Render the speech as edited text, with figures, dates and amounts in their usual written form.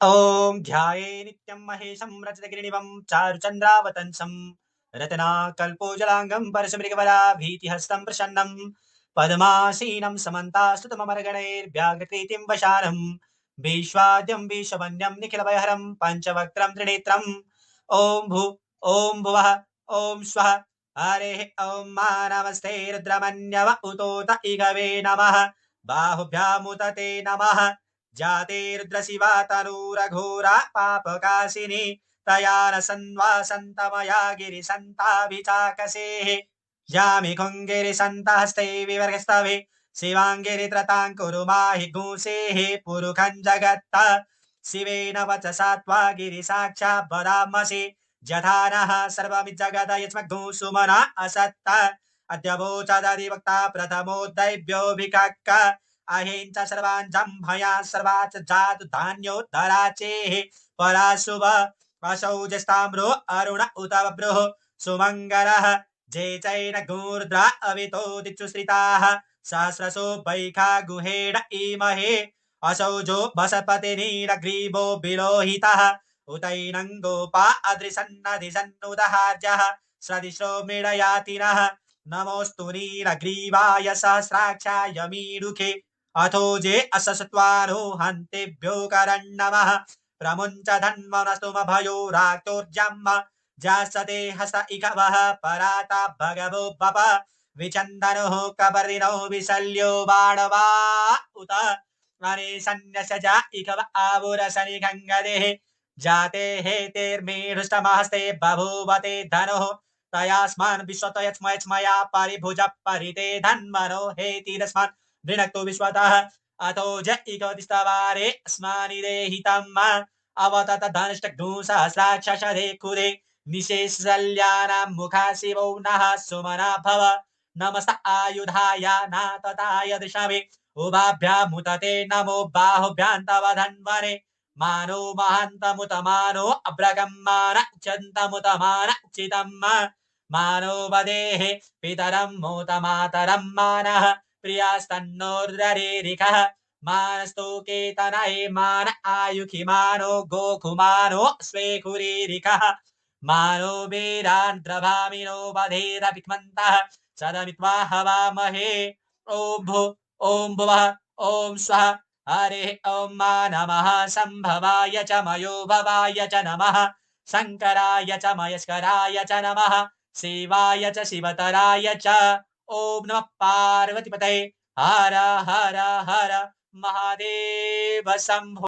ॐ ध्याये नित्यं महेशं रजतगिरिनिभं चारुचन्द्रावतंसं रत्नाकल्पोजलाङ्गं परशुमृगवराभीतिहस्तं प्रसन्नं पद्मासीनं समन्तास्तुतममरगणैर्व्याघ्रकृतिं वशानं विश्वाद्यं विश्ववन्यं निखिलभयहरं पञ्चवक्त्रं त्रिनेत्रम् ॐ भू ॐ भुवः ॐ स्वः हरेः ॐ मा नमस्ते रुद्रमन्यव उतोत इगवे नमः बाहुभ्यामुदते नमः जाते रुद्रशिवा तनूरघोरा पापकाशिनी तया न सन्वासन्तमया गिरिसन्ताभिचाकसेः यामि खुङ्गिरिसन्तहस्ते विवर्गस्तवे शिवाङ्गिरित्रतां कुरु माहि घूसेः पुरुखं जगत्त शिवेन वचसा त्वा गिरिसाक्षात् वदामसि यथा नः सर्वमिज्जगद यस्मद्घुसुमना असत्त अद्य वोचदधिवक्ता प्रथमोदैव्योऽभिकक्क अहिंस सर्वान् जम्भया सर्वाच जातु धान्योद्धराचेः पराशुभ असौ जस्ताम्रो अरुण उत बभ्रुः सुमङ्गलः जे चैन गूर्ध्रा अवितो दिक्षुश्रिताः सहस्रशो वैखा गुहेण इमहे असौ जो वसपतिनीलग्रीवो विलोहितः उतैनं गोपा अदृशन्नधिसन्नुदहार्यः सदिशो मृडयातिनः नमोऽस्तु नीलग्रीवाय सहस्राक्षाय मीडुखे अथो जे अससत्वानो हन्तेभ्यो करन्नमः प्रमुञ्च धन्वनस्तुमभयो राक्तोर्जम् जासते हस इकवः पराता भगवो बप विचन्दनो कपर्दिनो विशल्यो बाणवा उत अने सन्न्यस्य इकव आवुरसनि गङ्गदेः जाते हेतेर्मेढुष्टमहस्ते बभूवते धनुः तयास्मान् विश्वतयस्मयस्मया परिभुज परिते धन्वनो हेतिरस्मान् नृणक्तो विश्वतः अतो ज इकोदिस्तवारे अस्मानिदेहितम् अवतत धनिष्ठघ्नूसहस्राक्षरे कुरे निशेषल्यानां मुखा शिवो नः सुमना भव नमस्त आयुधाय नातताय दृशवे उभाभ्यामुतते नमो बाहुभ्यां तव धन्वने मानो महान्तमुतमानो अभ्रगम्मान चन्तमुतमान चितम् मानो वदेः पितरं मोतमातरं मानः प्रियास्तन्नोर्दरेरिकः मानस्तोकेतनये मान आयुखिमानो गोकुमानो स्वेकुरीरिकः मानो वीरान्द्रभामिनो वधेरभिक्मन्तः सदमित्वा हवामहे ॐ भू ॐ भुवः ॐ स्वः हरेः ॐ मा नमः सम्भवाय च मयो भवाय च नमः शङ्कराय च मयस्कराय च नमः शिवाय च शिवतराय च ॐ नमः पार्वतीपतये हर हर हर महादेव शम्भो।